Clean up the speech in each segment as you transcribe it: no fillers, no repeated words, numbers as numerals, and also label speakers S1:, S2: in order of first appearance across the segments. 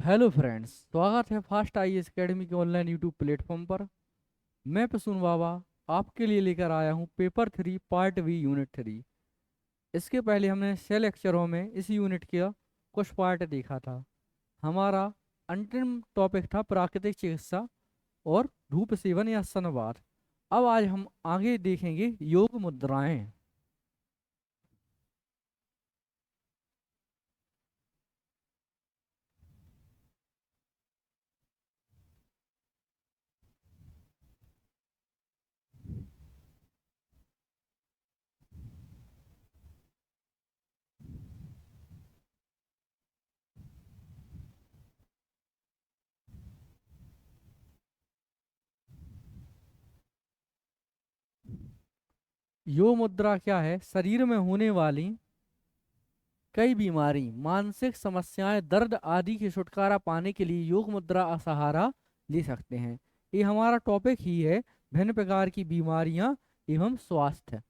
S1: Hello friends, स्वागत है fast IAS academy के ऑनलाइन यूट्यूब प्लेटफॉर्म पर। मैं प्रसून बाबा आपके लिए लेकर आया हूँ पेपर 3 पार्ट बी यूनिट 3। इसके पहले हमने छह लेक्चरों में इस यूनिट का कुछ पार्ट देखा था। हमारा अंतिम टॉपिक था प्राकृतिक चिकित्सा और धूप सेवन या सनबाथ। अब आज हम आगे देखेंगे योग मुद्राएं। योग मुद्रा क्या है? शरीर में होने वाली कई बीमारी, मानसिक समस्याएं, दर्द आदि से छुटकारा पाने के लिए योग मुद्रा का सहारा ले सकते हैं। ये हमारा टॉपिक ही है, भिन्न प्रकार की बीमारियां एवं स्वास्थ्य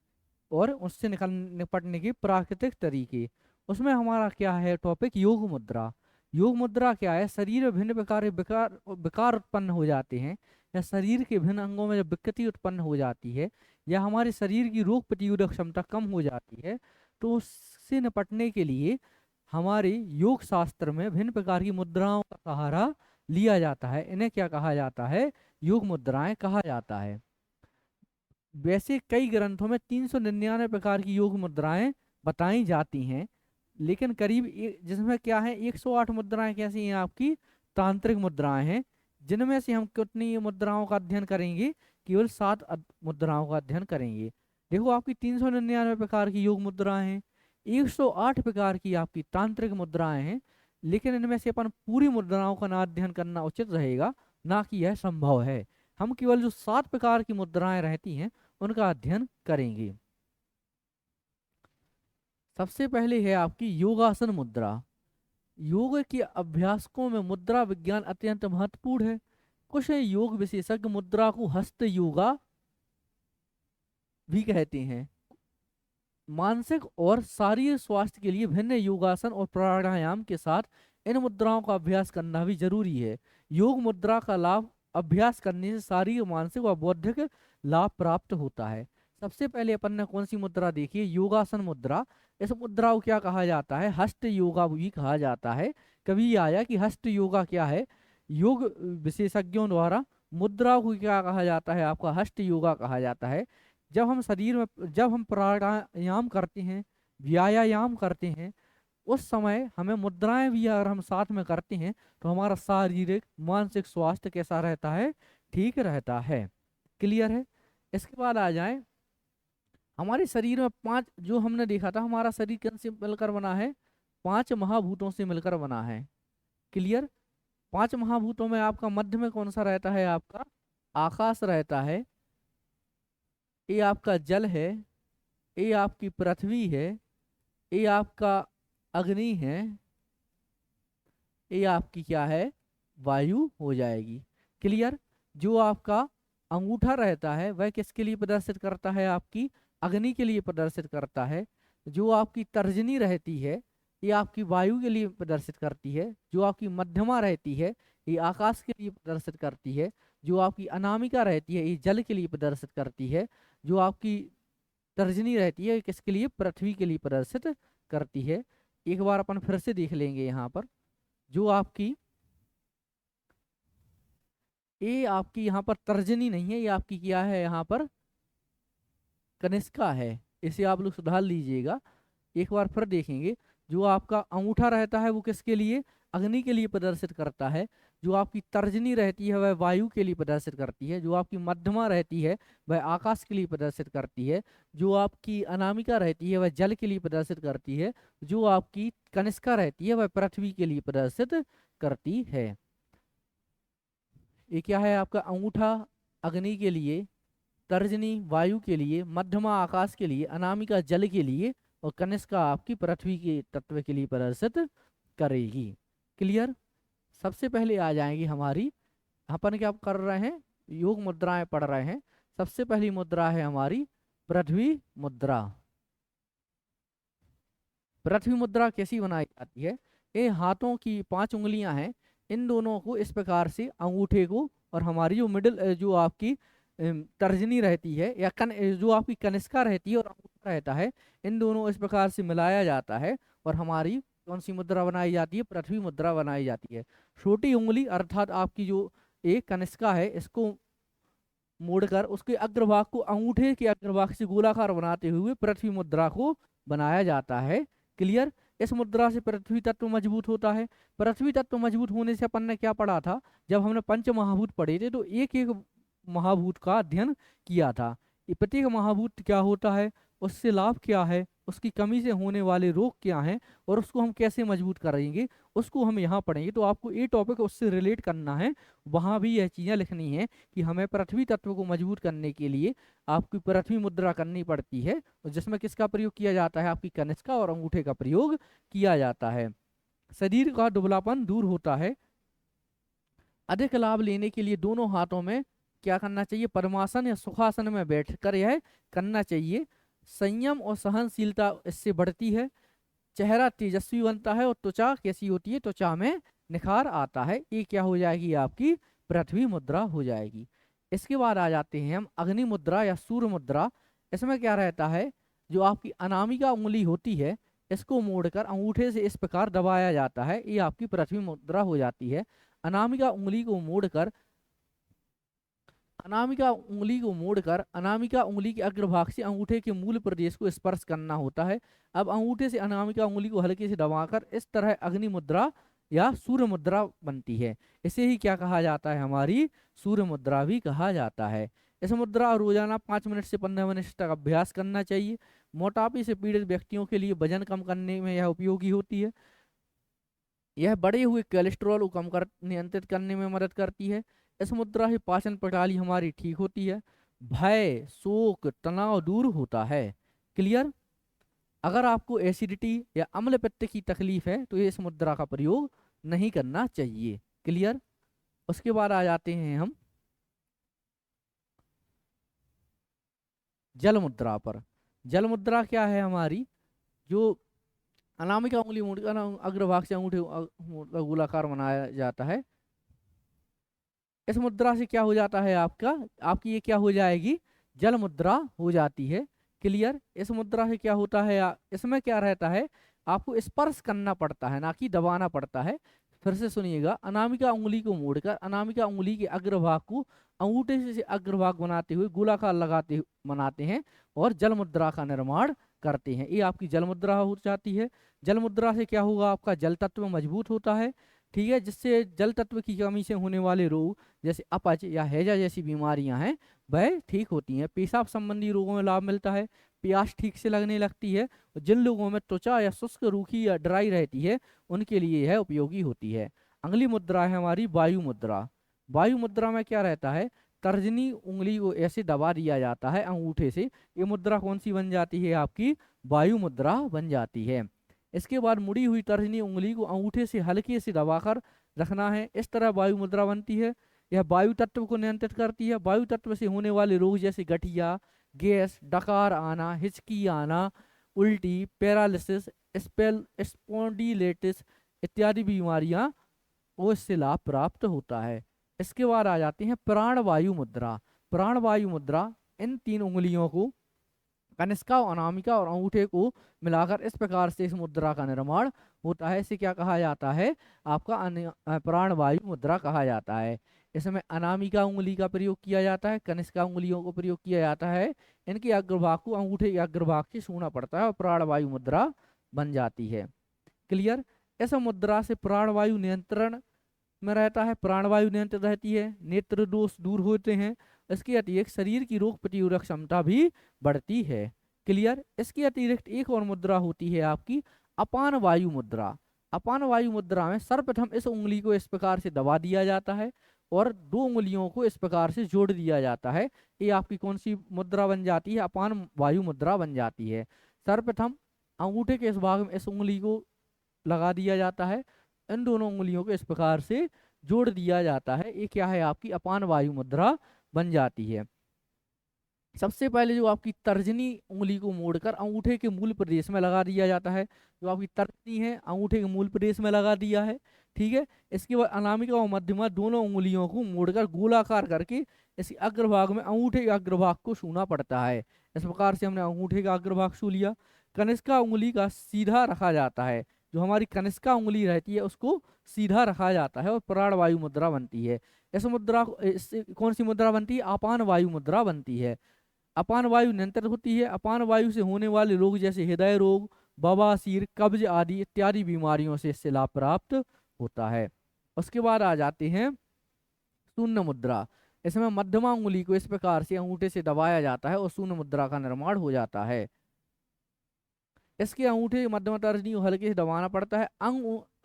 S1: और उससे निपटने के प्राकृतिक तरीके। उसमें हमारा क्या है टॉपिक? योग मुद्रा। योग मुद्रा क्या है? शरीर में भिन्न प्रकार के विकार विकार उत्पन्न हो जाते हैं, या शरीर के भिन्न अंगों में जब विकृति उत्पन्न हो जाती है, या हमारे शरीर की रोग प्रतिरोधक क्षमता कम हो जाती है, तो उससे निपटने के लिए हमारे योग शास्त्र में भिन्न प्रकार की मुद्राओं का सहारा लिया जाता है। इन्हें क्या कहा जाता है? योग मुद्राएं कहा जाता है। वैसे कई ग्रंथों में 399 प्रकार की योग मुद्राएं बताई जाती हैं, लेकिन जिसमें क्या है 108 मुद्राएं कैसी हैं आपकी? तांत्रिक मुद्राएं हैं, जिनमें से हम कितनी मुद्राओं का अध्ययन करेंगे? केवल 7 मुद्राओं का अध्ययन करेंगे। देखो, आपकी 399 प्रकार की योग मुद्राएं हैं, 108 प्रकार की आपकी तांत्रिक मुद्राएं हैं, लेकिन इनमें से अपन पूरी मुद्राओं का ना अध्ययन करना उचित रहेगा, ना कि यह संभव है। हम केवल जो 7 प्रकार की मुद्राएं रहती हैं उनका अध्ययन करेंगे। सबसे पहले है आपकी योगासन मुद्रा। योग के अभ्यासकों में मुद्रा विज्ञान अत्यंत महत्वपूर्ण है। कुछ योग विशेषज्ञ मुद्रा को हस्त योगा भी कहते हैं। मानसिक और शारीरिक स्वास्थ्य के लिए भिन्न योगासन और प्राणायाम के साथ इन मुद्राओं का अभ्यास करना भी जरूरी है। योग मुद्रा का लाभ अभ्यास करने से शारीरिक, मानसिक और बौद्धिक लाभ प्राप्त होता है। सबसे पहले अपन ने कौन सी मुद्रा देखी है? योगासन मुद्रा। इस मुद्रा को क्या कहा जाता है? हस्त योगा भी कहा जाता है। कभी आया कि हस्त योगा क्या है? योग विशेषज्ञों द्वारा मुद्रा को क्या कहा जाता है? आपका हस्त योगा कहा जाता है। जब हम प्राणायाम करते हैं, व्यायाम करते हैं, उस समय हमें मुद्राएं भी अगर हम साथ में करते हैं तो हमारा शारीरिक मानसिक स्वास्थ्य कैसा रहता है? ठीक रहता है। क्लियर है? इसके बाद आ जाए, हमारे शरीर में पांच, जो हमने देखा था हमारा शरीर किन से मिलकर बना है? 5 महाभूतों से मिलकर बना है। क्लियर? 5 महाभूतों में आपका मध्य में कौन सा रहता है? आपका आकाश रहता है, ये आपका जल है, ये आपकी पृथ्वी है, ये आपका अग्नि है, ये आपकी क्या है? वायु हो जाएगी। क्लियर? जो आपका अंगूठा रहता है वह किसके लिए प्रदर्शित करता है? आपकी अग्नि के लिए प्रदर्शित करता है। जो आपकी तर्जनी रहती है ये आपकी वायु के लिए प्रदर्शित करती है। जो आपकी मध्यमा रहती है ये आकाश के लिए प्रदर्शित करती है। जो आपकी अनामिका रहती है ये जल के लिए प्रदर्शित करती है। जो आपकी तर्जनी रहती है ये किसके लिए? पृथ्वी के लिए प्रदर्शित करती है। एक बार अपन फिर से देख लेंगे यहाँ पर। जो आपकी ये आपकी यहाँ पर तर्जनी नहीं है, ये आपकी क्या है? यहाँ पर कनिष्का है। इसे आप लोग सुधार लीजिएगा। एक बार फिर देखेंगे। जो आपका अंगूठा रहता है वो किसके लिए? अग्नि के लिए प्रदर्शित करता है। जो आपकी तर्जनी रहती है वह वायु के लिए प्रदर्शित करती है। जो आपकी मध्यमा रहती है वह आकाश के लिए प्रदर्शित करती है। जो आपकी अनामिका रहती है वह जल के लिए प्रदर्शित करती है। जो आपकी कनिष्का रहती है वह पृथ्वी के लिए प्रदर्शित करती है। ये क्या है? आपका अंगूठा अग्नि के लिए, तर्जनी वायु के लिए, मध्यमा आकाश के लिए, अनामिका जल के लिए और कनिष्का आपकी पृथ्वी के तत्व के लिए प्रदर्शित करेगी। क्लियर? सबसे पहले आ जाएंगी हमारी, अपन क्या कर रहे हैं? योग मुद्राएं पढ़ रहे हैं। सबसे पहली मुद्रा है हमारी पृथ्वी मुद्रा। पृथ्वी मुद्रा कैसी बनाई जाती है? ये हाथों की 5 उंगलियां हैं, इन दोनों को इस प्रकार से अंगूठे को और हमारी जो मिडिल जो आपकी तर्जनी रहती है या जो आपकी कनिष्का रहती है और अंगूठा रहता है, इन दोनों इस प्रकार से मिलाया जाता है और हमारी कौन सी मुद्रा बनाई जाती है? पृथ्वी मुद्रा बनाई जाती है। छोटी उंगली अर्थात आपकी जो एक कनिष्का है, इसको मोड़कर उसके अग्रभाग को अंगूठे के अग्रभाग से गोलाकार बनाते हुए पृथ्वी मुद्रा को बनाया जाता है। क्लियर? इस मुद्रा से पृथ्वी तत्व मजबूत होता है। पृथ्वी तत्व मजबूत होने से अपन ने क्या पढ़ा था? जब हमने पंच महाभूत पढ़े थे तो एक एक महाभूत का अध्ययन किया था। ये प्रत्येक महाभूत क्या होता है, उससे लाभ क्या है, उसकी कमी से होने वाले रोग क्या हैं और उसको हम कैसे मजबूत करेंगे, उसको हम यहाँ पढ़ेंगे। तो आपको ये टॉपिक उससे रिलेट करना है, वहाँ भी यह चीज़ें लिखनी है कि हमें पृथ्वी तत्व को मजबूत करने के लिए आपकी पृथ्वी मुद्रा करनी पड़ती है, और जिसमें किसका प्रयोग किया जाता है? आपकी कनिष्का और अंगूठे का प्रयोग किया जाता है। शरीर का दुबलापन दूर होता है। अधिक लाभ लेने के लिए दोनों हाथों में क्या करना चाहिए? पद्मासन या सुखासन में बैठकर यह करना चाहिए। संयम और सहनशीलता इससे बढ़ती है। चेहरा तेजस्वी बनता है और त्वचा कैसी होती है? त्वचा में निखार आता है। ये क्या हो जाएगी? आपकी पृथ्वी मुद्रा हो जाएगी। इसके बाद आ जाते हैं हम अग्नि मुद्रा या सूर्य मुद्रा। इसमें क्या रहता है? जो आपकी अनामिका उंगली होती है, इसको मोड़कर अंगूठे से इस प्रकार दबाया जाता है, ये आपकी पृथ्वी मुद्रा हो जाती है। अनामिका उंगली को मोड़कर अनामिका उंगली के अग्रभाग से अंगूठे के मूल प्रदेश को स्पर्श करना होता है। अब अंगूठे से अनामिका उंगली को हल्के से दबाकर इस तरह अग्नि मुद्रा या सूर्य मुद्रा बनती है। इसे ही क्या कहा जाता है? हमारी सूर्य मुद्रा भी कहा जाता है। इस मुद्रा रोजाना 5 मिनट से 15 मिनट तक अभ्यास करना चाहिए। मोटापे से पीड़ित व्यक्तियों के लिए वजन कम करने में यह उपयोगी होती है। यह बढ़े हुए कोलेस्ट्रॉल को कम कर नियंत्रित करने में मदद करती है। इस मुद्रा से पाचन प्रणाली हमारी ठीक होती है। भय, शोक, तनाव दूर होता है। क्लियर? अगर आपको एसिडिटी या अम्ल पित्त की तकलीफ है तो ये इस मुद्रा का प्रयोग नहीं करना चाहिए। क्लियर? उसके बाद आ जाते हैं हम जल मुद्रा पर। जल मुद्रा क्या है हमारी? जो अनामिका उंगली मोड़कर अग्रभाग से अंगूठे गोलाकार बनाया जाता है। इस मुद्रा से क्या हो जाता है? आपकी ये क्या हो जाएगी? जल मुद्रा हो जाती है। क्लियर? इस मुद्रा से क्या होता है? इसमें क्या रहता है? आपको स्पर्श करना पड़ता है, ना कि दबाना पड़ता है। फिर से सुनिएगा। अनामिका उंगली को मोड़कर अनामिका उंगली के अग्रभाग को अंगूठे से अग्रभाग बनाते हुए गोलाकार बनाते हैं और जल मुद्रा का निर्माण करते हैं। ये आपकी जल मुद्रा हो जाती है। जल मुद्रा से क्या होगा? आपका जल तत्व मजबूत होता है। ठीक है? जिससे जल तत्व की कमी से होने वाले रोग जैसे अपच या हैजा जैसी बीमारियां हैं वह ठीक होती हैं। पेशाब संबंधी रोगों में लाभ मिलता है। प्यास ठीक से लगने लगती है। और जिन लोगों में त्वचा या शुष्क रूखी या ड्राई रहती है उनके लिए यह उपयोगी होती है। अगली मुद्रा है हमारी वायु मुद्रा। वायु मुद्रा में क्या रहता है? तर्जनी उंगली को ऐसे दबा दिया जाता है अंगूठे से। ये मुद्रा कौन सी बन जाती है? आपकी वायु मुद्रा बन जाती है। इसके बाद मुड़ी हुई तर्जनी उंगली को अंगूठे से हल्के से दबाकर रखना है। इस तरह वायु मुद्रा बनती है। यह वायु तत्व को नियंत्रित करती है। वायु तत्व से होने वाले रोग जैसे गठिया, गैस, डकार आना, हिचकी आना, उल्टी, पैरालिसिस, स्पॉन्डिलाइटिस इत्यादि बीमारियां को इससे लाभ प्राप्त होता है। इसके बाद आ जाते हैं प्राण वायु मुद्रा। प्राण वायु मुद्रा इन 3 उंगलियों को कनिष्का, अनामिका और अंगूठे को मिलाकर इस प्रकार से इस मुद्रा का निर्माण होता है। इसे क्या कहा जाता है? आपका प्राण वायु मुद्रा कहा जाता है। इसमें अनामिका उंगली का प्रयोग किया जाता है, कनिष्का उंगलियों को प्रयोग किया जाता है। इनके अग्रभाग को अंगूठे के अग्रभाग से छूना पड़ता है और प्राण वायु मुद्रा बन जाती है। क्लियर? इस मुद्रा से प्राणवायु नियंत्रण में रहता है, प्राणवायु नियंत्रित रहती है, नेत्र दोष दूर होते हैं। इसके अतिरिक्त शरीर की रोग प्रतिरोधक क्षमता भी बढ़ती है। क्लियर? इसके अतिरिक्त एक और मुद्रा होती है आपकी अपान वायु मुद्रा। अपान वायु मुद्रा में सर्वप्रथम इस उंगली को इस प्रकार से दबा दिया जाता है और 2 उंगलियों को इस प्रकार से जोड़ दिया जाता है। ये आपकी कौन सी मुद्रा बन जाती है? अपान वायु मुद्रा बन जाती है। सर्वप्रथम अंगूठे के इस भाग में इस उंगली को लगा दिया जाता है, इन दोनों उंगलियों को इस प्रकार से जोड़ दिया जाता है। ये क्या है? आपकी अपान वायु मुद्रा बन जाती है। सबसे पहले जो आपकी तर्जनी उंगली को मोड़कर अंगूठे के मूल प्रदेश में लगा दिया जाता है। जो आपकी तर्जनी है अंगूठे के मूल प्रदेश में लगा दिया है। ठीक है। इसके बाद अनामिका और मध्यमा दोनों उंगलियों को मोड़कर गोलाकार करके इसके अग्रभाग में अंगूठे के अग्रभाग को छूना पड़ता है। इस प्रकार से हमने अंगूठे का अग्रभाग छू लिया। कनिष्का उंगली का सीधा रखा जाता है, जो हमारी कनिष्का उंगली रहती है उसको सीधा रखा जाता है और प्राण वायु मुद्रा बनती है। इस मुद्रा इससे कौन सी मुद्रा बनती है? अपान वायु मुद्रा बनती है। अपान वायु नियंत्रित होती है। अपान वायु से होने वाले रोग जैसे हृदय रोग, बवासीर, कब्ज आदि इत्यादि बीमारियों से इससे लाभ प्राप्त होता है। उसके बाद आ जाते हैं शून्य मुद्रा। इसमें मध्यमा उंगली को इस प्रकार से अंगूठे से दबाया जाता है और शून्य मुद्रा का निर्माण हो जाता है। इसके अंगूठे मध्यमा तर्जनी को हल्के से दबाना पड़ता है,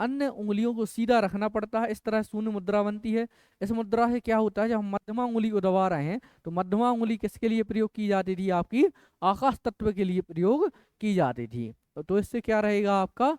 S1: अन्य उंगलियों को सीधा रखना पड़ता है। इस तरह शून्य मुद्रा बनती है। इस मुद्रा से क्या होता है, जब हम मध्यमा उंगली को दबा रहे हैं तो मध्यमा उंगली किसके लिए प्रयोग की जाती थी? आपकी आकाश तत्व के लिए प्रयोग की जाती थी। तो इससे क्या रहेगा आपका,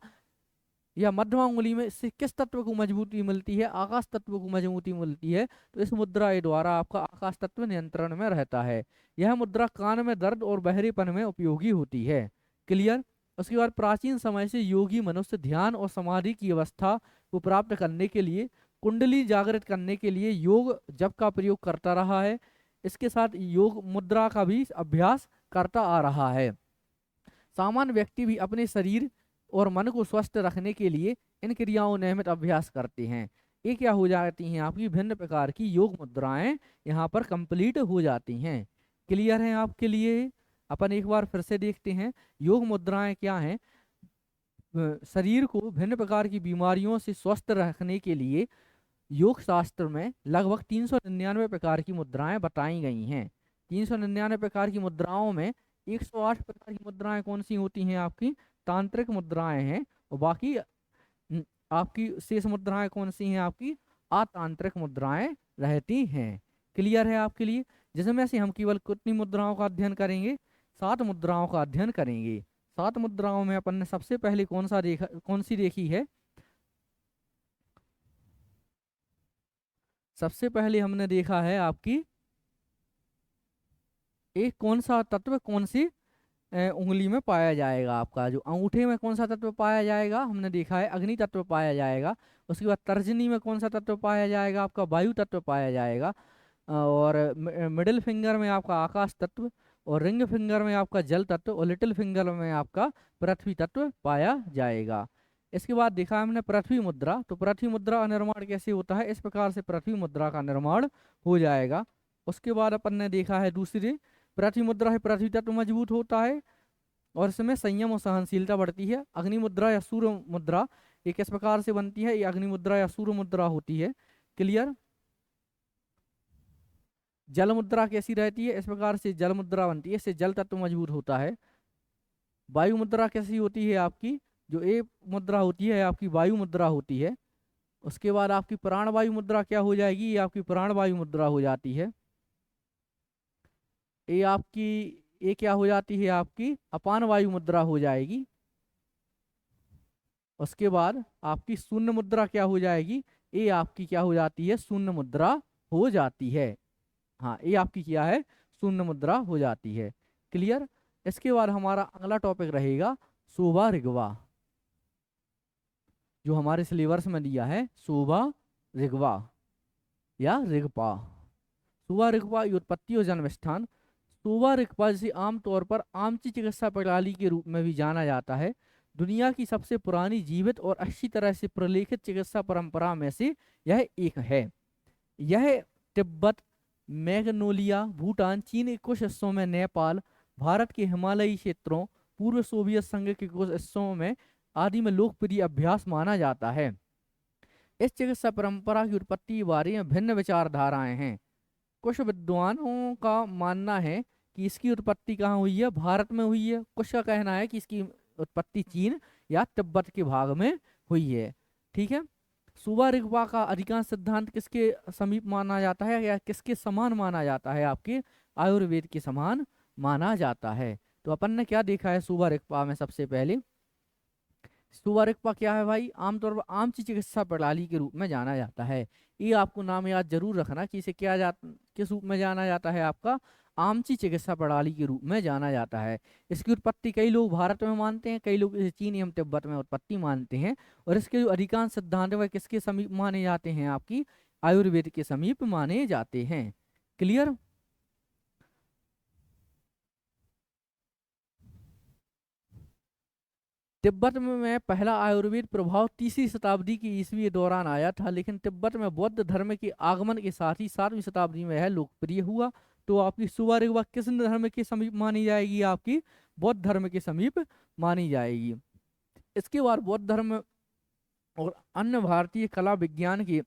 S1: या मध्यमा उंगली में इससे किस तत्व को मजबूती मिलती है? आकाश तत्व को मजबूती मिलती है। तो इस मुद्रा के द्वारा आपका आकाश तत्व नियंत्रण में रहता है। यह मुद्रा कान में दर्द और बहरेपन में उपयोगी होती है। क्लियर। उसके बाद प्राचीन समय से योगी मनुष्य ध्यान और समाधि की अवस्था को प्राप्त करने के लिए, कुंडली जागृत करने के लिए योग जप का प्रयोग करता रहा है। इसके साथ योग मुद्रा का भी अभ्यास करता आ रहा है। सामान्य व्यक्ति भी अपने शरीर और मन को स्वस्थ रखने के लिए इन क्रियाओं नियमित अभ्यास करते हैं। ये क्या हो जाती हैं? आपकी भिन्न प्रकार की योग मुद्राएं यहाँ पर कंप्लीट हो जाती हैं। क्लियर है आपके लिए? अपन एक बार फिर से देखते हैं योग मुद्राएं क्या हैं। शरीर को भिन्न प्रकार की बीमारियों से स्वस्थ रखने के लिए योग शास्त्र में लगभग 399 प्रकार की मुद्राएं बताई गई हैं। 399 प्रकार की मुद्राओं में 108 प्रकार की मुद्राएं कौन सी होती हैं? आपकी तांत्रिक मुद्राएं हैं। और बाकी आपकी शेष मुद्राएं कौन सी हैं? आपकी अतांत्रिक मुद्राएं रहती हैं। क्लियर है आपके लिए? जिसमें से हम केवल कितनी मुद्राओं का अध्ययन करेंगे? 7 मुद्राओं का अध्ययन करेंगे। 7 मुद्राओं में अपन ने सबसे पहले कौन सी देखी है? सबसे पहले हमने देखा है आपकी एक कौन सा तत्व कौन सी उंगली में पाया जाएगा? आपका जो अंगूठे में कौन सा तत्व पाया जाएगा? हमने देखा है अग्नि तत्व पाया जाएगा। उसके बाद तर्जनी में कौन सा तत्व पाया जाएगा? आपका वायु तत्व पाया जाएगा। और मिडिल फिंगर में आपका आकाश तत्व, और रिंग फिंगर में आपका जल तत्व, और लिटिल फिंगर में आपका पृथ्वी तत्व पाया जाएगा। इसके बाद देखा हमने पृथ्वी मुद्रा। तो पृथ्वी मुद्रा का निर्माण कैसे होता है? इस प्रकार से पृथ्वी मुद्रा का निर्माण हो जाएगा। उसके बाद अपन ने देखा है दूसरी पृथ्वी मुद्रा है, पृथ्वी तत्व मजबूत होता है और इसमें संयम और सहनशीलता बढ़ती है। अग्नि मुद्रा या सूर्य मुद्रा ये किस प्रकार से बनती है? ये अग्नि मुद्रा या सूर्य मुद्रा होती है। क्लियर। जल मुद्रा कैसी रहती है? इस प्रकार से जल मुद्रा बनती है, इससे जल तत्व मजबूत होता है। वायु मुद्रा कैसी होती है? आपकी जो एक मुद्रा होती है आपकी वायु मुद्रा होती है। उसके बाद आपकी प्राण वायु मुद्रा क्या हो जाएगी? ये आपकी प्राण वायु मुद्रा हो जाती है। ये क्या हो जाती है? आपकी अपान वायु मुद्रा हो जाएगी। उसके बाद आपकी शून्य मुद्रा क्या हो जाएगी? ये आपकी क्या हो जाती है? शून्य मुद्रा हो जाती है। हाँ, ये आपकी क्या है? शून्य मुद्रा हो जाती है। क्लियर। इसके बाद हमारा अगला टॉपिक रहेगा शोभा ऋग्वा, जो हमारे सिलेबस में दिया है शोभा ऋग्वा या ऋग्पा। शोभा ऋग्पा की उत्पत्ति और जन्म स्थान। शोभा ऋग्पा जिसे आमतौर पर आमची चिकित्सा प्रणाली के रूप में भी जाना जाता है, दुनिया की सबसे पुरानी जीवित और अच्छी तरह से प्रलेखित चिकित्सा परंपरा में से यह एक है। यह तिब्बत, मैग्नोलिया, भूटान, चीन के कुछ हिस्सों में, नेपाल, भारत के हिमालयी क्षेत्रों, पूर्व सोवियत संघ के कुछ हिस्सों में आदि में लोकप्रिय अभ्यास माना जाता है। इस चिकित्सा परंपरा की उत्पत्ति के बारे में भिन्न विचारधाराएं हैं। कुछ विद्वानों का मानना है कि इसकी उत्पत्ति कहाँ हुई है? भारत में हुई है। कुछ का कहना है कि इसकी उत्पत्ति चीन या तिब्बत के भाग में हुई है। ठीक है। शोभा ऋग्पा का अधिकांश सिद्धांत किसके समीप माना जाता है या किसके समान माना जाता है? आपके आयुर्वेद के समान माना जाता है। तो अपन ने क्या देखा है शोभा ऋग्पा में? सबसे पहले शोभा ऋग्पा क्या है भाई? आमतौर पर आमची चिकित्सा प्रणाली के रूप में जाना जाता है। ये आपको नाम याद जरूर रखना कि इसे किस रूप में जाना जाता है? आपका आमची चिकित्सा प्रणाली के रूप में जाना जाता है। इसकी उत्पत्ति कई लोग भारत में मानते हैं, कई लोग इसे चीन एवं तिब्बत में उत्पत्ति मानते हैं। और इसके जो अधिकांश सिद्धांत है वह किसके समीप माने जाते हैं, आपकी आयुर्वेद के समीप माने जाते हैं। क्लियर। तिब्बत में पहला आयुर्वेद प्रभाव तीसरी शताब्दी की ईस्वी दौरान आया था, लेकिन तिब्बत में बौद्ध धर्म के आगमन के साथ ही 7वीं शताब्दी में यह लोकप्रिय हुआ। तो आपकी सुबह रिगवा किस धर्म के समीप मानी जाएगी, आपकी बौद्ध धर्म के समीप मानी जाएगी। इसके बाद बौद्ध धर्म और अन्य भारतीय कला विज्ञान के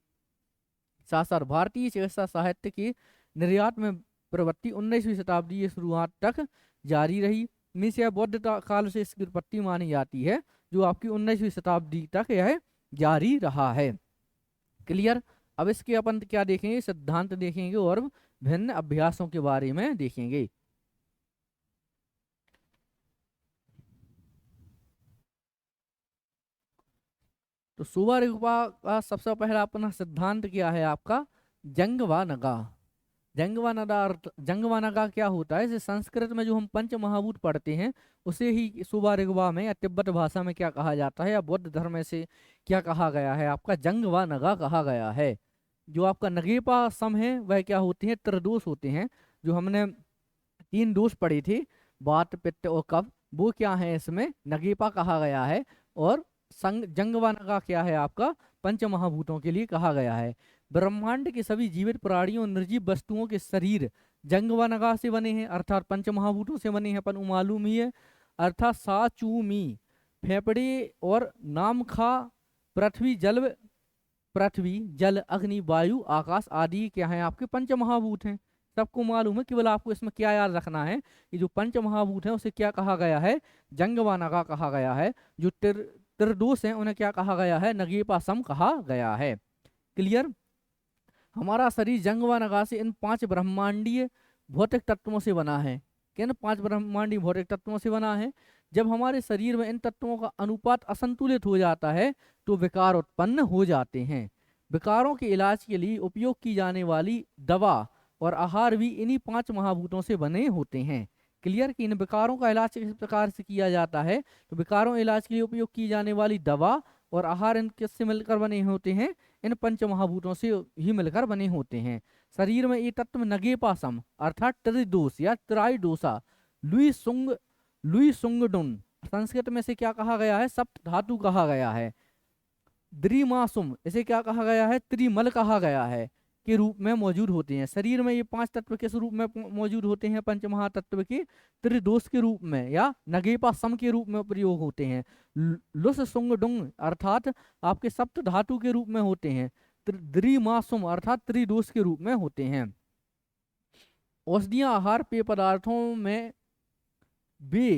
S1: साथ साथ भारतीय चिकित्सा साहित्य के निर्यात में प्रवृत्ति 19वीं शताब्दी की शुरुआत तक जारी रही। मीन्स यह बौद्ध काल से इसकी उत्पत्ति मानी जाती है, जो आपकी 19वीं शताब्दी तक यह जारी रहा है। क्लियर। अब इसके अपन क्या देखेंगे, सिद्धांत देखेंगे और भिन्न अभ्यासों के बारे में देखेंगे। तो सुबह रिगपा का सबसे पहला अपना सिद्धांत क्या है, आपका जंगवा नगा। जंगवा नगा क्या होता है, जैसे संस्कृत में जो हम पंच महाभूत पढ़ते हैं उसे ही सुबह रिगवा में या तिब्बत भाषा में क्या कहा जाता है, या बौद्ध धर्म में से क्या कहा गया है, आपका जंगवा नगा कहा गया है। जो आपका नगेपा सम है वह क्या होते हैं, त्रिदोष होते हैं। जो हमने 3 दोष पढ़े थे, वात पित्त और कफ, वो क्या है इसमें नगेपा कहा गया है। और जंगवा नगा क्या है, आपका पंच महाभूतों के लिए कहा गया है। ब्रह्मांड के सभी जीवित प्राणियों और निर्जीव वस्तुओं के शरीर जंगवा नगा से बने हैं, अर्थात पंच महाभूतों से बने हैं, अपन को मालूम ही है। अर्थात सा चू मी फेफड़े और नाम खा पृथ्वी जल अग्नि वायु आकाश आदि क्या है, आपके पंच महाभूत हैं, सबको मालूम है। केवल आपको इसमें क्या याद रखना है कि जो पंच महाभूत है उसे क्या कहा गया है, जंगवा नगा कहा गया है। जो त्रिदोष है उन्हें क्या कहा गया है, नगेपा सम कहा गया है। क्लियर। हमारा शरीर जंगवा नगा से इन 5 ब्रह्मांडीय भौतिक तत्वों से बना है। किन 5 ब्रह्मांडीय भौतिक तत्वों से बना है। जब हमारे शरीर में इन तत्वों का अनुपात असंतुलित हो जाता है तो विकार उत्पन्न हो जाते हैं। विकारों के इलाज के लिए उपयोग की जाने वाली दवा और आहार भी इन्हीं 5 महाभूतों से बने होते हैं। क्लियर। कि इन विकारों का इलाज किस प्रकार से किया जाता है, तो विकारों इलाज के लिए उपयोग की जाने वाली दवा और आहार इन किससे मिलकर बने होते हैं, इन पंच महाभूतों से ही मिलकर बने होते हैं। शरीर में ये तत्व नगेपा सम अर्थात त्रिदोष या त्राइडोसा लुई सुंगडुन संस्कृत में से क्या कहा गया है, सप्त धातु कहा गया है। द्रिमासुम इसे क्या कहा गया है, त्रिमल कहा गया है, के रूप में मौजूद होते हैं। शरीर में ये 5 तत्व किस रूप में मौजूद होते हैं, पंच महातत्व के त्रिदोष के रूप में या नगेपा सम के रूप में प्रयोग होते हैं। लुस सुंग डुंग अर्थात आपके सप्त धातु के रूप में होते हैं। द्रिमासुम अर्थात त्रिदोष के रूप में होते हैं। औषधियां आहार पेय पदार्थों में बे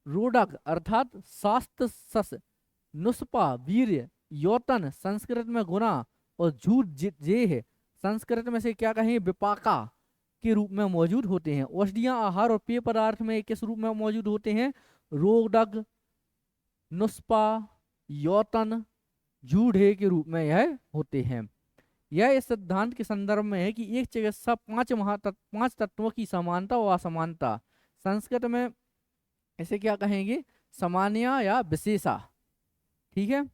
S1: रोडक अर्थात शास्त्र सस नुस्पा वीर्य योतन संस्कृत में गुना और झूठ जेह संस्कृत में से क्या कहें, विपाका के रूप में मौजूद होते हैं। औषधियां आहार और पेय पदार्थ में किस रूप में मौजूद होते हैं, रोडग नुस्पा योतन जूढ़े के रूप में यह होते हैं। यह इस सिद्धांत के संदर्भ में है कि एक चिकित्सा 5 तत्वों की समानता और असमानता, संस्कृत में इसे क्या कहेंगे, सामान्य या विशेषा, ठीक है,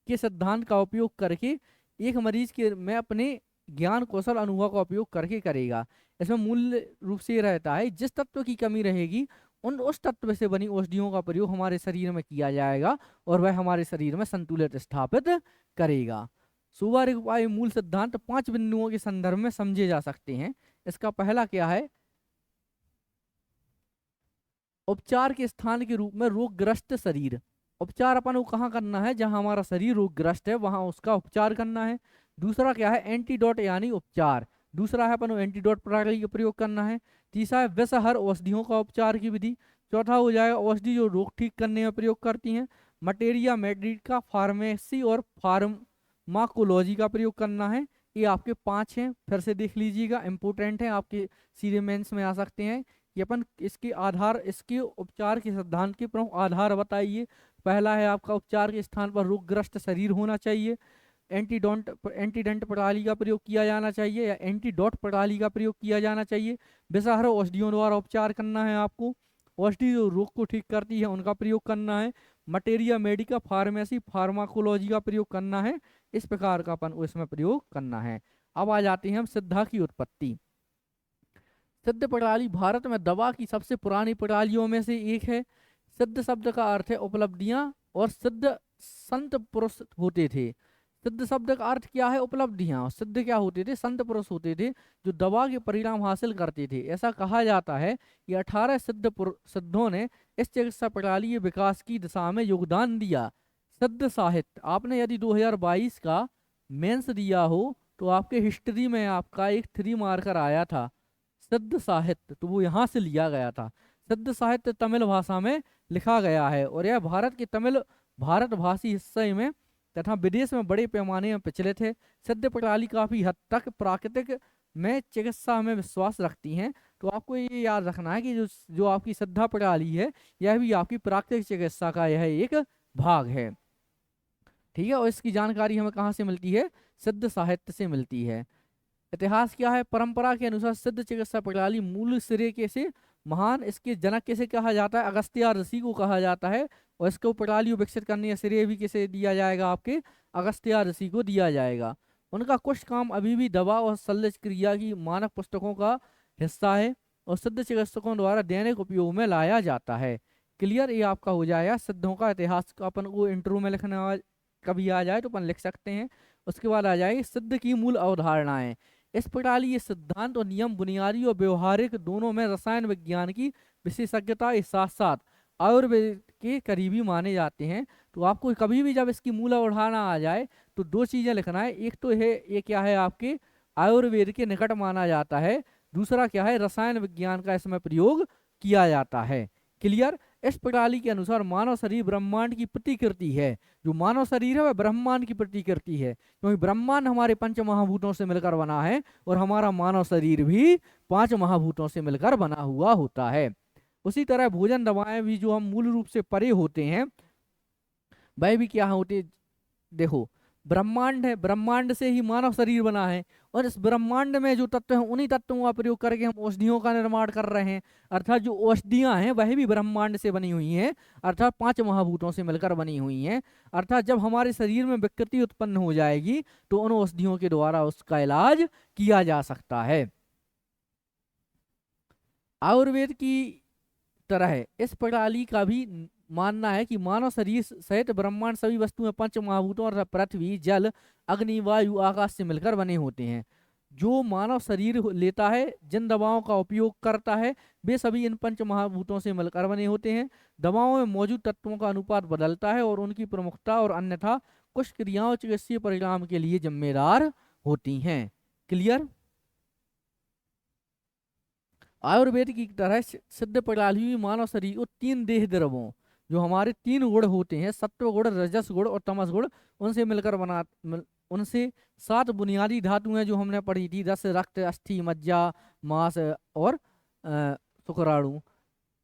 S1: के सिद्धांत का उपयोग करके एक मरीज के में अपने ज्ञान कौशल अनुभव का उपयोग करके करेगा। इसमें मूल रूप से रहता है जिस तत्व की कमी रहेगी उस तत्व से बनी औषधियों का प्रयोग हमारे शरीर में किया जाएगा और वह हमारे शरीर में संतुलित स्थापित करेगा। सुबह रिगपाई मूल सिद्धांत 5 बिंदुओं के संदर्भ में समझे जा सकते हैं। इसका पहला क्या है, उपचार के स्थान के रूप में रोगग्रस्त शरीर। उपचार अपन को कहाँ करना है, जहां हमारा शरीर रोगग्रस्त है वहां उसका उपचार करना है। दूसरा क्या है, एंटीडोट यानी उपचार। दूसरा है अपन को एंटीडोट प्रणाली का प्रयोग करना है। तीसरा है विषहर औषधियों का उपचार की विधि। चौथा हो जाएगा औषधि जो रोग ठीक करने में प्रयोग करती हैं। मटेरिया मेडिक का फार्मेसी और फार्माकोलॉजी का प्रयोग करना है। ये आपके 5 हैं, फिर से देख लीजिएगा, इंपोर्टेंट है, आपके सीधे मेंस में आ सकते हैं। ये अपन इसके आधार, इसके उपचार के सिद्धांत के प्रमुख आधार बताइए। पहला है आपका उपचार के स्थान पर रोगग्रस्त शरीर होना चाहिए। एंटीडेंट प्रणाली का प्रयोग किया जाना चाहिए या एंटीडोट प्रणाली का प्रयोग किया जाना चाहिए। विषाहार औषधियों द्वारा उपचार करना है आपको। औषधि जो रोग को ठीक करती है उनका प्रयोग करना है। मटेरिया मेडिका फार्मेसी फार्माकोलॉजी का प्रयोग करना है। इस प्रकार का अपन इसमें प्रयोग करना है। अब आ जाते हैं हम सिद्धा की उत्पत्ति। सिद्ध प्रणाली भारत में दवा की सबसे पुरानी प्रणालियों में से एक है। सिद्ध शब्द का अर्थ है उपलब्धियां और सिद्ध संत पुरुष होते थे। सिद्ध शब्द का अर्थ क्या है? उपलब्धियां। और सिद्ध क्या होते थे? संत पुरुष होते थे जो दवा के परिणाम हासिल करते थे। ऐसा कहा जाता है कि 18 सिद्धों ने इस चिकित्सा प्रणाली के विकास की दिशा में योगदान दिया। सिद्ध साहित्य, आपने यदि 2022 का मेंस दिया हो तो आपके हिस्ट्री में आपका एक 3 मार्कर आया था सिद्ध साहित्य, तो वो यहाँ से लिया गया था। सिद्ध साहित्य तमिल भाषा में लिखा गया है और यह भारत के तमिल भारत भाषी हिस्से में तथा विदेश में बड़े पैमाने में प्रचलित है। सिद्ध प्रणाली काफी हद तक प्राकृतिक में चिकित्सा में विश्वास रखती हैं। तो आपको ये याद रखना है कि जो आपकी सिद्धा प्रणाली है यह भी आपकी प्राकृतिक चिकित्सा का यह एक भाग है। ठीक है, और इसकी जानकारी हमें कहाँ से मिलती है? सिद्ध साहित्य से मिलती है। इतिहास क्या है? परंपरा के अनुसार सिद्ध चिकित्सा प्रणाली मूल सिरे के से महान, इसके जनक किसे कहा जाता है? अगस्त्य ऋषि को कहा जाता है। और इसको प्रणाली को विकसित करने का श्रेय भी किसे दिया जाएगा? आपके अगस्त्य ऋषि को दिया जाएगा। उनका कुछ काम अभी भी दवा और शल्य क्रिया की मानक पुस्तकों का हिस्सा है और सिद्ध चिकित्सकों द्वारा दैनिक उपयोग में लाया जाता है। क्लियर? ये आपका हो जाएगा सिद्धों का इतिहास का। अपन को इंटरव्यू में लिखना कभी आ जाए तो अपन लिख सकते हैं। उसके बाद आ जाएगी सिद्ध की मूल अवधारणाएं। इस प्रणाली ये सिद्धांत और नियम बुनियादी और व्यवहारिक दोनों में रसायन विज्ञान की विशेषज्ञता के साथ साथ आयुर्वेद के करीबी माने जाते हैं। तो आपको कभी भी जब इसकी मूल अवधारणा आ जाए तो 2 चीजें लिखना है। एक तो है ये क्या है? आपके आयुर्वेद के निकट माना जाता है। दूसरा क्या है? रसायन विज्ञान का इसमें प्रयोग किया जाता है। क्लियर? इस प्रणाली के अनुसार मानव शरीर ब्रह्मांड की प्रतिकृति है। जो मानव शरीर है वह ब्रह्मांड की प्रतिकृति है, क्योंकि ब्रह्मांड हमारे 5 महाभूतों से मिलकर बना है और हमारा मानव शरीर भी 5 महाभूतों से मिलकर बना हुआ होता है। उसी तरह भोजन दवाएं भी जो हम मूल रूप से परे होते हैं वह भी क्या होते? देखो, ब्रह्मांड है, ब्रह्मांड से ही मानव शरीर बना है और इस ब्रह्मांड में जो तत्व हैं उन्हीं तत्वों का प्रयोग करके हम औषधियों का निर्माण कर रहे हैं। अर्थात जो औषधियां हैं वह भी ब्रह्मांड से बनी हुई हैं, अर्थात 5 महाभूतों से मिलकर बनी हुई हैं। अर्थात जब हमारे शरीर में विकृति उत्पन्न हो जाएगी तो उन औषधियों के द्वारा उसका इलाज किया जा सकता है। आयुर्वेद की तरह इस प्रणाली का भी मानना है कि मानव शरीर सहित ब्रह्मांड सभी वस्तुएं 5 महाभूतों और पृथ्वी जल अग्नि वायु आकाश से मिलकर बने होते हैं। जो मानव शरीर लेता है, जिन दवाओं का उपयोग करता है, वे सभी इन 5 महाभूतों से मिलकर बने होते हैं। दवाओं में मौजूद तत्वों का अनुपात बदलता है और उनकी प्रमुखता और अन्यथा कुछ क्रियाओं चिकित्सीय परिणाम के लिए जिम्मेदार होती हैं। क्लियर? आयुर्वेद की तरह सिद्ध प्रणाली में मानव शरीर को 3 देह द्रवों, जो हमारे 3 गुण होते हैं, सत्व गुण, रजस गुण और तमस गुण, उनसे मिलकर उनसे 7 बुनियादी धातुएं जो हमने पढ़ी थी, रस, रक्त, अस्थि, मज्जा, मांस और शुक्राणु,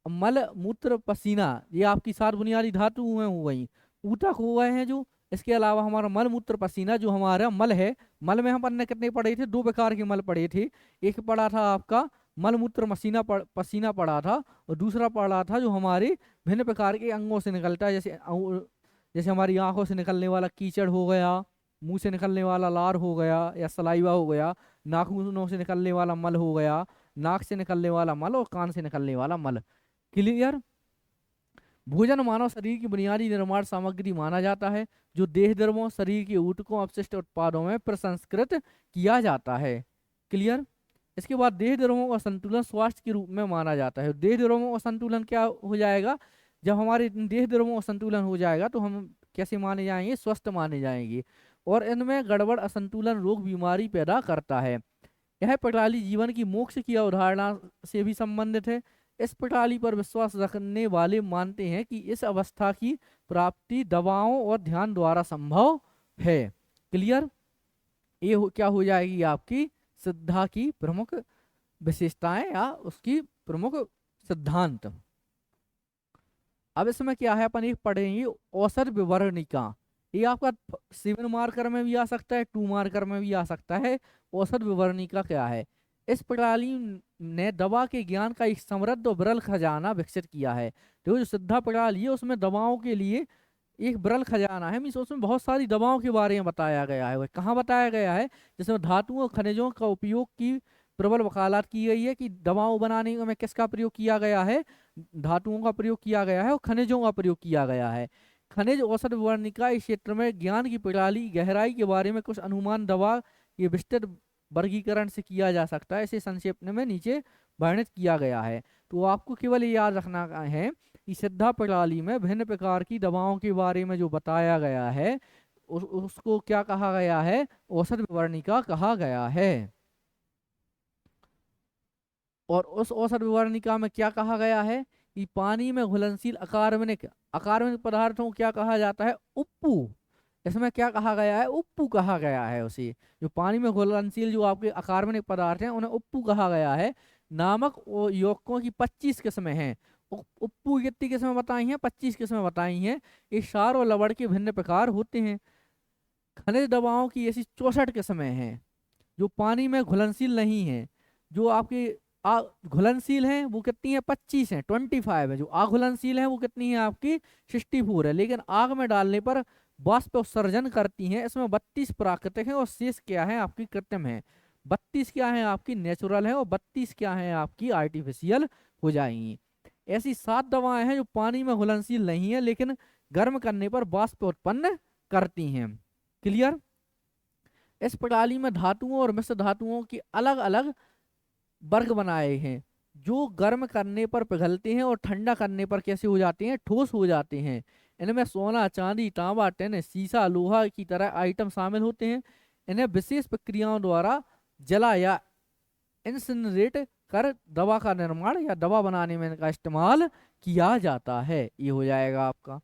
S1: मल, मूत्र, पसीना, ये आपकी 7 बुनियादी धातुएं हो गई। ऊतक हो गए हैं जो। इसके अलावा हमारा मल, मूत्र, पसीना जो हमारा मल है, मल में हम कितने पढ़े थे? 2 प्रकार के मल पढ़े थे। एक पढ़ा था आपका मल मूत्र पसीना पड़ा था और दूसरा पड़ा था जो हमारे भिन्न प्रकार के अंगों से निकलता है, जैसे हमारी आंखों से निकलने वाला कीचड़ हो गया, मुंह से निकलने वाला लार हो गया या सलाइवा हो गया, नाखूनों से निकलने वाला मल हो गया, नाक से निकलने वाला मल और कान से निकलने वाला मल। क्लियर? भोजन मानव शरीर की बुनियादी निर्माण सामग्री माना जाता है जो देह द्रवों, शरीर के ऊतकों, अपशिष्ट उत्पादों में प्रसंस्कृत किया जाता है। क्लियर? इसके बाद देह द्रवों का संतुलन स्वास्थ्य के रूप में माना जाता है। देह द्रवों का संतुलन क्या हो जाएगा? जब हमारे देह द्रवों का संतुलन हो जाएगा तो हम कैसे माने जाएंगे? स्वस्थ माने जाएंगे। और इनमें गड़बड़, असंतुलन, रोग, बीमारी पैदा करता है। यह प्रणाली जीवन की मोक्ष की अवधारणा से भी संबंधित है। इस प्रणाली पर विश्वास रखने वाले मानते हैं कि इस अवस्था की प्राप्ति दवाओं और ध्यान द्वारा संभव है। क्लियर? ये क्या हो जाएगी? आपकी सिद्धा की प्रमुख विशेषताएं या उसकी प्रमुख सिद्धांत। अब इसमें क्या है? अपन एक पढ़ेंगे औषध विवरणिका। ये आपका 7 मार्कर में भी आ सकता है, 2 मार्कर में भी आ सकता है। औसत विवरणिका क्या है? इस प्रणाली ने दवा के ज्ञान का एक समृद्ध और विरल खजाना विकसित किया है। तो जो सिद्धा प्रणाली है उसमें दवाओं के लिए एक विरल खजाना है, मीन्स उसमें बहुत सारी दवाओं के बारे में बताया गया है। वह कहाँ बताया गया है? जिसमें धातुओं और खनिजों का उपयोग की प्रबल वकालत की गई है कि दवाओं बनाने में किसका प्रयोग किया गया है? धातुओं का प्रयोग किया गया है और खनिजों का प्रयोग किया गया है। खनिज औसत विवरणिका इस क्षेत्र में ज्ञान की प्रणाली गहराई के बारे में कुछ अनुमान दवा के विस्तृत वर्गीकरण से किया जा सकता है, इसे संक्षेप में नीचे वर्णित किया गया है। तो आपको केवल ये याद रखना है कि सिद्धा प्रणाली में भिन्न प्रकार की दवाओं के बारे में जो बताया गया है उसको क्या कहा गया है? औसत विवरणिका कहा गया है। और उस औसत विवरणिका में क्या कहा गया है कि पानी में घुलनशील अकार्बनिक अकार्बनिक पदार्थों को क्या कहा जाता है? उप्पू। इसमें क्या कहा गया है? उप्पू कहा गया है उसे। जो पानी में घुलनशील जो आपके अकार्बनिक पदार्थ हैं उन्हें उप्पू कहा गया है। नामक यौगिकों की 25 किस्में हैं। उप्पू की कितनी किस्में बताई हैं? 25 किस्में बताई हैं। इस क्षार और लवण के भिन्न प्रकार होते हैं। खनिज दवाओं की ऐसी 64 किस्में हैं जो पानी में घुलनशील नहीं है। जो आपके घुलनशील हैं वो कितनी है? 25 है, 25 है। जो अघुलनशील है वो कितनी है? आपकी 64 है। लेकिन आग में डालने पर वाष्प उत्सर्जन करती हैं। इसमें 32 प्राकृतिक है और शेष क्या है? आपकी कृत्रिम है। 32 क्या है? आपकी नेचुरल है और 32 क्या है? आपकी आर्टिफिशियल हो जाएंगी। ऐसी 7 दवाएं हैं जो पानी में घुलनशील नहीं है लेकिन गर्म करने पर वाष्प उत्पन्न करती हैं। क्लियर? इस प्रणाली में धातुओं और मिश्र धातुओं की अलग अलग वर्ग बनाए हैं जो गर्म करने पर पिघलते हैं और ठंडा करने पर कैसे हो जाते हैं? ठोस हो जाते हैं। इनमें सोना, चांदी, तांबा, टिन, सीसा, लोहा की तरह आइटम शामिल होते हैं। इन्हें विशेष प्रक्रियाओं द्वारा जला या इंसिनरेट कर दवा का निर्माण या दवा बनाने में इनका इस्तेमाल किया जाता है। ये हो जाएगा आपका।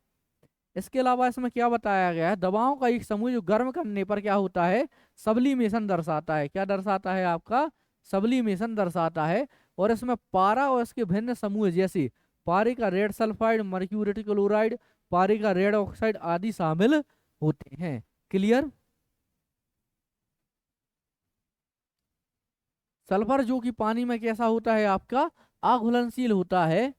S1: इसके अलावा इसमें क्या बताया गया है? दवाओं का एक समूह जो गर्म करने पर क्या होता है? सब्लिमेशन दर्शाता है। क्या दर्शाता है? आपका सब्लिमेशन दर्शाता है। और इसमें पारा और इसके भिन्न समूह जैसे पारे का रेड सल्फाइड, मर्क्यूरेट क्लोराइड, पारे का रेड ऑक्साइड आदि शामिल होते हैं। क्लियर? सल्फर जो कि पानी में कैसा होता है? आपका अघुलनशील होता है।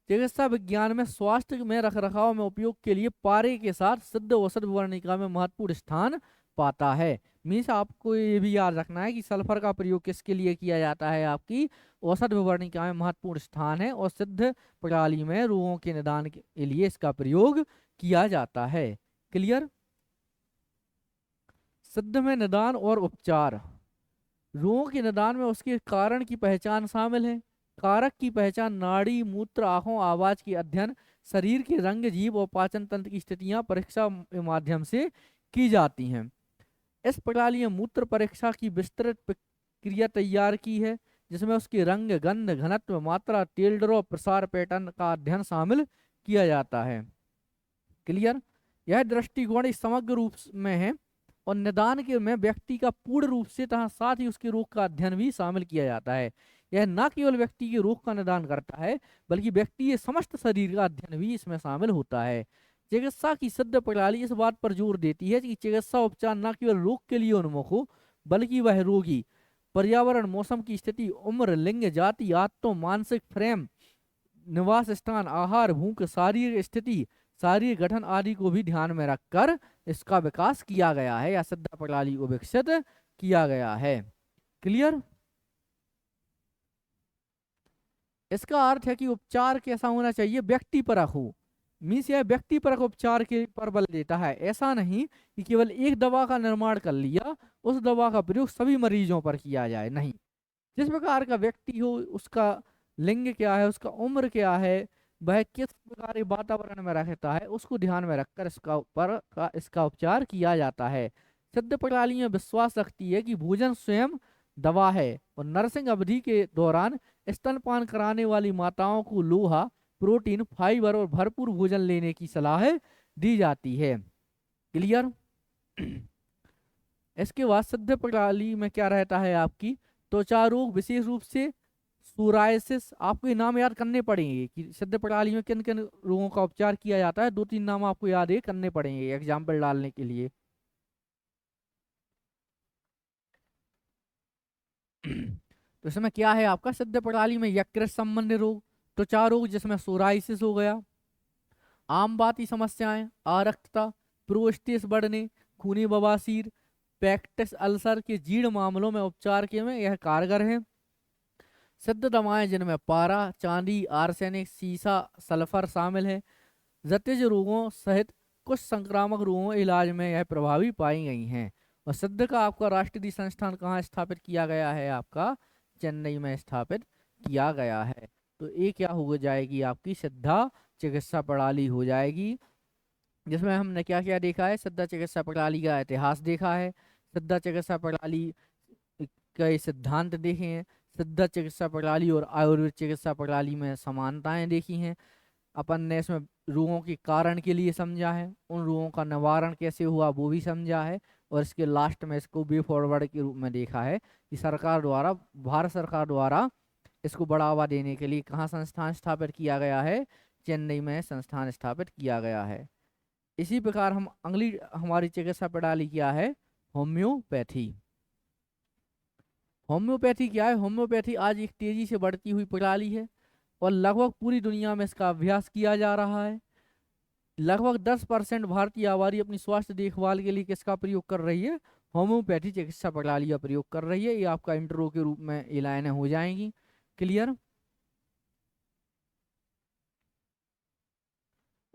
S1: चिकित्सा विज्ञान में स्वास्थ्य में रखरखाव में उपयोग के लिए पारे के साथ सिद्ध औषध विवरणिका में महत्वपूर्ण स्थान पाता है। मीन्स आपको ये भी याद रखना है कि सल्फर का प्रयोग किसके लिए किया जाता है? आपकी औषध विवरणिका में महत्वपूर्ण स्थान है और सिद्ध प्रणाली में रोगों के निदान के लिए इसका प्रयोग किया जाता है। क्लियर? सिद्ध में निदान और उपचार। रोगों के निदान में उसके कारण की पहचान शामिल है। कारक की पहचान नाड़ी, मूत्र, आंखों, आवाज की अध्ययन, शरीर के रंग, जीभ और पाचन तंत्र की स्थितियां परीक्षा के माध्यम से की जाती हैं। इस प्रणाली में मूत्र परीक्षा की विस्तृत प्रक्रिया तैयार की है जिसमें उसके रंग, गंध, घनत्व, मात्रा, टेल ड्रॉप, प्रसार पैटर्न का अध्ययन शामिल किया जाता है। क्लियर? यह दृष्टिकोण इस समग्र रूप में है और निदान के में व्यक्ति का पूर्ण रूप से तथा साथ ही उसके रोग का अध्ययन भी शामिल किया जाता है। यह न केवल व्यक्ति के रोग का निदान करता है बल्कि व्यक्ति के समस्त शरीर का अध्ययन भी इसमें शामिल होता है। चिकित्सा की सिद्ध प्रणाली इस बात पर जोर देती है कि चिकित्सा उपचार न केवल रोग के लिए उन्मुख हो बल्कि वह रोगी, पर्यावरण, मौसम की स्थिति, उम्र, लिंग, जाति, आत्म, मानसिक फ्रेम, निवास स्थान, आहार, भूख, शारीरिक स्थिति, शारीरिक गठन आदि को भी ध्यान में रखकर इसका विकास किया गया है या सिद्ध प्रणाली को विकसित किया गया है। क्लियर? इसका अर्थ है कि उपचार कैसा होना चाहिए? व्यक्तिपरक हो। मीन्स यह व्यक्तिपरक उपचार के पर बल देता है। ऐसा नहीं कि केवल एक दवा का निर्माण कर लिया, उस दवा का प्रयोग सभी मरीजों पर किया जाए। नहीं, जिस प्रकार का व्यक्ति हो, उसका लिंग क्या है, उसका उम्र क्या है, वह किस प्रकार के वातावरण में रहता है, उसको ध्यान में रखकर इसका उपचार किया जाता है। सिद्ध प्रणाली में विश्वास रखती है कि भोजन स्वयं दवा है और नर्सिंग अवधि के दौरान स्तनपान कराने वाली माताओं को लोहा, प्रोटीन, फाइबर और भरपूर भोजन लेने की सलाह दी जाती है। क्लियर? इसके बाद सिद्ध प्रणाली में क्या रहता है? आपकी त्वचा रोग, विशेष रूप से सोरायसिस, आपको ये नाम याद करने पड़ेंगे कि सिद्ध प्रणाली में किन किन रोगों का उपचार किया जाता है। 2-3 नाम आपको याद है करने पड़ेंगे एग्जाम्पल डालने के लिए। तो इसमें क्या है आपका सिद्ध प्रणाली में, यकृत संबंधी रोग, त्वचा रोग जिसमें सोराइसिस हो गया, आम बाती समस्याएं, आरक्तता, प्रोस्टेट बढ़ने, खूनी बवासीर, पेक्टिस अल्सर के जीर्ण मामलों में उपचार के में यह कारगर है। सिद्ध दवाएं जिनमें पारा, चांदी, आर्सेनिक, सीसा, सल्फर शामिल है। जटिल रोगों सहित कुछ संक्रामक रोगों के इलाज में यह प्रभावी पाई गई हैं। और सिद्ध का आपका राष्ट्रीय संस्थान कहाँ स्थापित किया गया है, आपका चेन्नई में स्थापित किया गया है। तो ये क्या हो जाएगी आपकी सिद्धा चिकित्सा प्रणाली हो जाएगी, जिसमें हमने क्या क्या देखा है, सिद्धा चिकित्सा प्रणाली का इतिहास देखा है, सिद्धा चिकित्सा प्रणाली के सिद्धांत देखे हैं, सिद्धा चिकित्सा प्रणाली और आयुर्वेद चिकित्सा प्रणाली में समानताएं देखी हैं, अपन ने इसमें रोगों के कारण के लिए समझा है, उन रोगों का निवारण कैसे हुआ वो भी समझा है, और इसके लास्ट में इसको वे फॉरवर्ड के रूप में देखा है कि सरकार द्वारा, भारत सरकार द्वारा इसको बढ़ावा देने के लिए कहाँ संस्थान स्थापित किया गया है, चेन्नई में संस्थान स्थापित किया गया है। इसी प्रकार हम अगली हमारी चिकित्सा प्रणाली क्या है, होम्योपैथी। होम्योपैथी क्या है, होम्योपैथी आज एक तेजी से बढ़ती हुई प्रणाली है और लगभग पूरी दुनिया में इसका अभ्यास किया जा रहा है। लगभग 10% भारतीय आबादी अपनी स्वास्थ्य देखभाल के लिए किसका प्रयोग कर रही है, होम्योपैथी चिकित्सा प्रणाली का प्रयोग कर रही है। ये आपका इंट्रो के रूप में ये लाइनें हो जाएंगी क्लियर।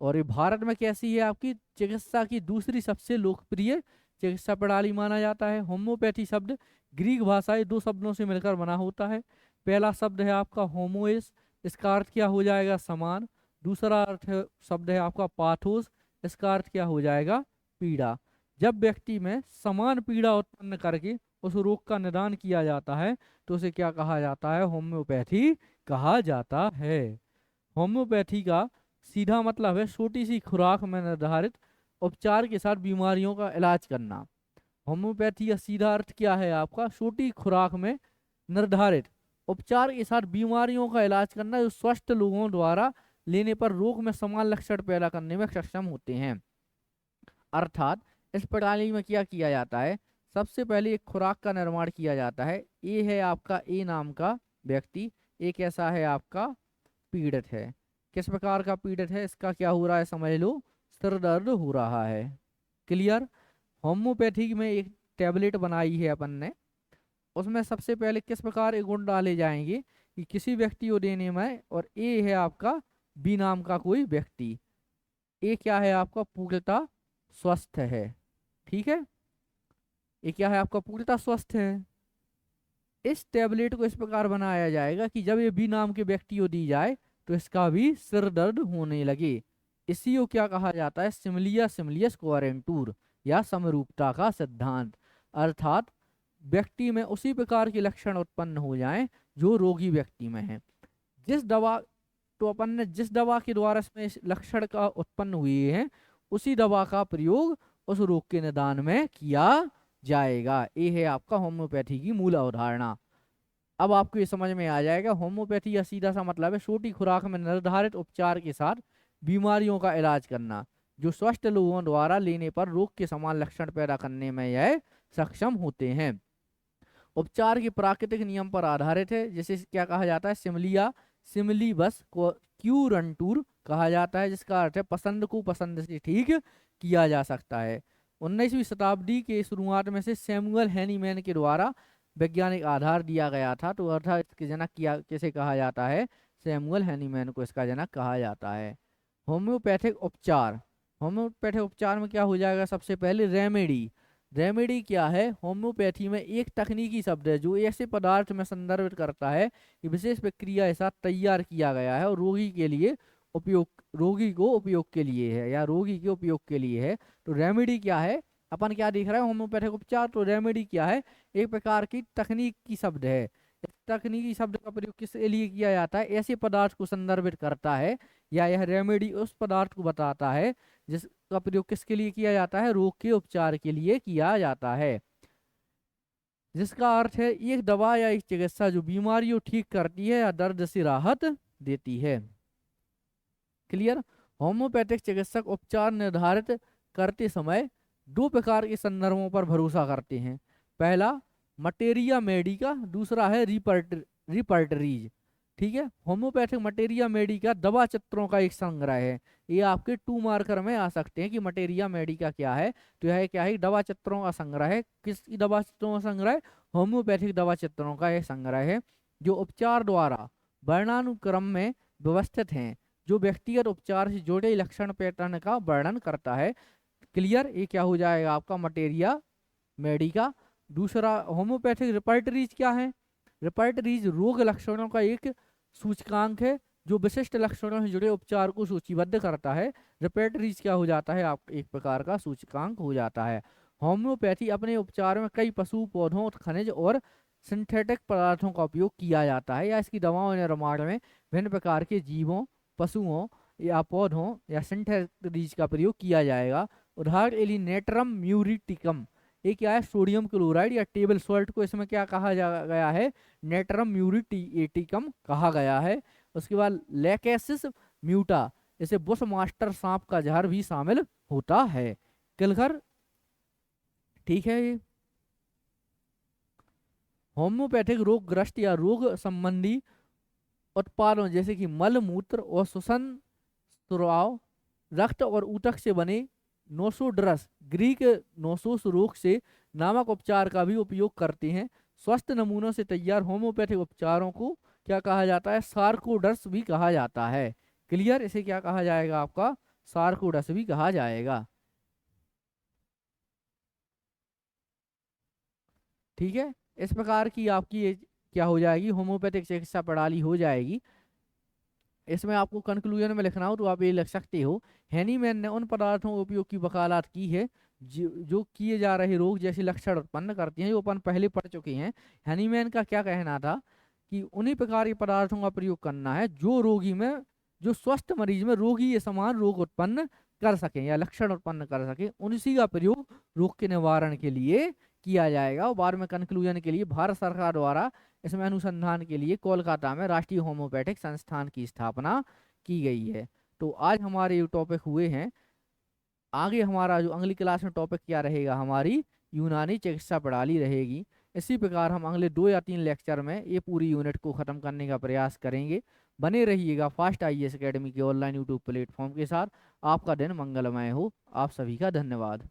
S1: और ये भारत में कैसी है, आपकी चिकित्सा की दूसरी सबसे लोकप्रिय चिकित्सा प्रणाली माना जाता है। होम्योपैथी शब्द ग्रीक भाषा 2 शब्दों से मिलकर बना होता है। पहला शब्द है आपका होमोएस, इसका अर्थ क्या हो जाएगा, समान। दूसरा शब्द है आपका पाथोस, इसका अर्थ क्या हो जाएगा, पीड़ा। जब व्यक्ति में समान पीड़ा उत्पन्न करके उस रोग का निदान किया जाता है तो उसे क्या कहा जाता है, होम्योपैथी कहा जाता है। होम्योपैथी का सीधा मतलब है छोटी सी खुराक में निर्धारित उपचार के साथ बीमारियों का इलाज करना। होम्योपैथी का सीधा अर्थ क्या है आपका, छोटी खुराक में निर्धारित उपचार के साथ बीमारियों का इलाज करना, जो स्वस्थ लोगों द्वारा लेने पर रोग में समान लक्षण पैदा करने में सक्षम होते हैं। अर्थात इस प्रणाली में क्या किया जाता है, सबसे पहले एक खुराक का निर्माण किया जाता है। ए है आपका, ए नाम का व्यक्ति एक ऐसा है आपका पीड़ित है। किस प्रकार का पीड़ित है, इसका क्या हो रहा है समझ लो, सिर दर्द हो रहा है क्लियर। होम्योपैथी में एक टैबलेट बनाई है अपन ने, उसमें सबसे पहले किस प्रकार के गुण डाले जाएंगे कि किसी व्यक्ति को देने में, और ए है आपका बी नाम का कोई व्यक्ति, ए क्या है आपका पूर्णतः स्वस्थ है, ठीक है। ये क्या है आपका पूर्णतः स्वस्थ है। इस टैबलेट को इस प्रकार बनाया जाएगा कि जब ये बी नाम के व्यक्ति को दी जाए तो इसका भी सिर दर्द होने लगे। इसी को क्या कहा जाता है, सिमिलिया सिमिलियस क्वारेंटूर या समरूपता का सिद्धांत। अर्थात व्यक्ति में उसी प्रकार के लक्षण उत्पन्न हो जाएं जो रोगी व्यक्ति में है। जिस दवा, तो अपन ने जिस दवा के द्वारा इसमें इस लक्षण का उत्पन्न हुए हैं उसी दवा का प्रयोग उस रोग के निदान में किया जाएगा। ये है आपका होम्योपैथी की मूल अवधारणा। अब आपको ये समझ में आ जाएगा, होम्योपैथी का सीधा सा मतलब है छोटी खुराक में निर्धारित उपचार के साथ बीमारियों का इलाज करना, जो स्वस्थ लोगों द्वारा लेने पर रोग के समान लक्षण पैदा करने में यह सक्षम होते हैं। उपचार के प्राकृतिक नियम पर आधारित है, जिसे क्या कहा जाता है, सिमलिया सिमली बस को क्यूरंटूर कहा जाता है, जिसका अर्थ है पसंद को पसंद से ठीक किया जा सकता है। 19वीं शताब्दी के शुरुआत में से सैमुअल हैनीमैन के द्वारा वैज्ञानिक आधार दिया गया था। तो अर्थात इसके जनक किया किसे कहा जाता है, सैमुअल हैनीमैन को इसका जनक कहा जाता है। होम्योपैथिक उपचार, होम्योपैथिक उपचार में क्या हो जाएगा, सबसे पहले रेमेडी। रेमेडी क्या है, होम्योपैथी में एक तकनीकी शब्द है जो ऐसे पदार्थ में संदर्भित करता है कि विशेष प्रक्रिया के साथ तैयार किया गया है और रोगी के लिए उपयोग, रोगी को उपयोग के लिए है या रोगी के उपयोग के लिए है। तो रेमेडी क्या है, अपन क्या देख रहे हैं होम्योपैथिक उपचार, तो रेमेडी क्या है, एक प्रकार की तकनीक की शब्द है। इस तकनीकी शब्द का प्रयोग किस लिए किया जाता है, ऐसे पदार्थ को संदर्भित करता है, या यह रेमेडी उस पदार्थ को बताता है जिसका प्रयोग किसके लिए किया जाता है, रोग के उपचार के लिए किया जाता है। जिसका अर्थ है एक दवा या एक चिकित्सा जो बीमारियों ठीक करती है या दर्द से राहत देती है। क्लियर। होम्योपैथिक चिकित्सक उपचार निर्धारित करते समय दो प्रकार के संदर्भों पर भरोसा करते हैं। पहला मटेरिया मेडिका, दूसरा है रिपर्टरीज। ठीक है। होम्योपैथिक मटेरिया मेडिका दवा चित्रों का एक संग्रह है। ये आपके 2 मार्कर में आ सकते हैं कि मटेरिया मेडिका क्या है। तो यह क्या है, दवा चित्रों का संग्रह है। किस दवा चित्रों का संग्रह है? होम्योपैथिक दवा चित्रों का एक संग्रह है जो उपचार द्वारा वर्णानुक्रम में व्यवस्थित हैं, जो व्यक्तिगत उपचार से जुड़े लक्षण पैटर्न का वर्णन करता है। क्लियर। ये क्या हो जाएगा आपका मटेरिया मेडिका। दूसरा होम्योपैथिक रिपर्टरीज क्या है? रिपर्टरीज रोग लक्षणों का एक सूचकांक है जो विशिष्ट लक्षणों से जुड़े उपचार को सूचीबद्ध करता है। रिपर्टरीज क्या हो जाता है, आप एक प्रकार का सूचकांक हो जाता है। होम्योपैथी अपने उपचार में कई पशु पौधों, खनिज और सिंथेटिक पदार्थों का उपयोग किया जाता है, या इसकी दवाओं निर्माण में विभिन्न प्रकार के जीवों, पशुओं या पौधों या सिंथेटिक का प्रयोग किया जाएगा। उदाहरण के लिए नेट्रम म्यूरिटिकम, ये क्या है, सोडियम क्लोराइड या टेबल सॉल्ट को इसमें क्या कहा गया है, नेट्रम म्यूरिटिकम कहा गया है। उसके बाद लेकेसिस म्यूटा, इसे बुश मास्टर सांप का जहर भी शामिल होता है। किलकर। ठीक है। ये होम्योपैथिक रोगग्रस्त या रोग संबंधी उत्पादों जैसे कि मल मूत्र और श्वसन स्राव, रक्त और ऊतक से बने नोसोड्रस, ग्रीक नोसोस रोग से नामक उपचार का भी उपयोग करते हैं। स्वस्थ नमूनों से तैयार होम्योपैथिक उपचारों को क्या कहा जाता है, सार्कोडस भी कहा जाता है। क्लियर। इसे क्या कहा जाएगा आपका, सार्कोडस भी कहा जाएगा। ठीक है। इस प्रकार की आपकी ये क्या हो जाएगी, होम्योपैथिक चिकित्सा प्रणाली हो जाएगी। इसमें आपको कंक्लूजन में लिखना हो तो आप ये लिख सकते हो, हैनीमैन ने उन पदार्थों के उपयोग की वकालत की है जो किए जा रहे रोग जैसे लक्षण उत्पन्न करती हैं, जो अपन पहले पढ़ चुके हैं। हैनीमैन का क्या कहना था कि उन्हीं प्रकार के पदार्थों का प्रयोग करना है जो रोगी में, जो स्वस्थ मरीज में रोगी ये समान रोग उत्पन्न कर सकें या लक्षण उत्पन्न कर सकें, उसी का प्रयोग रोग के निवारण के लिए किया जाएगा। और बाद में कंक्लूजन के लिए भारत सरकार द्वारा इसमें अनुसंधान के लिए कोलकाता में राष्ट्रीय होम्योपैथिक संस्थान की स्थापना की गई है। तो आज हमारे ये टॉपिक हुए हैं। आगे हमारा जो अगली क्लास में टॉपिक क्या रहेगा, हमारी यूनानी चिकित्सा प्रणाली रहेगी। इसी प्रकार हम अगले 2 या 3 लेक्चर में ये पूरी यूनिट को ख़त्म करने का प्रयास करेंगे। बने रहिएगा फास्ट IAS एकेडमी के ऑनलाइन यूट्यूब प्लेटफॉर्म के साथ। आपका दिन मंगलमय हो। आप सभी का धन्यवाद।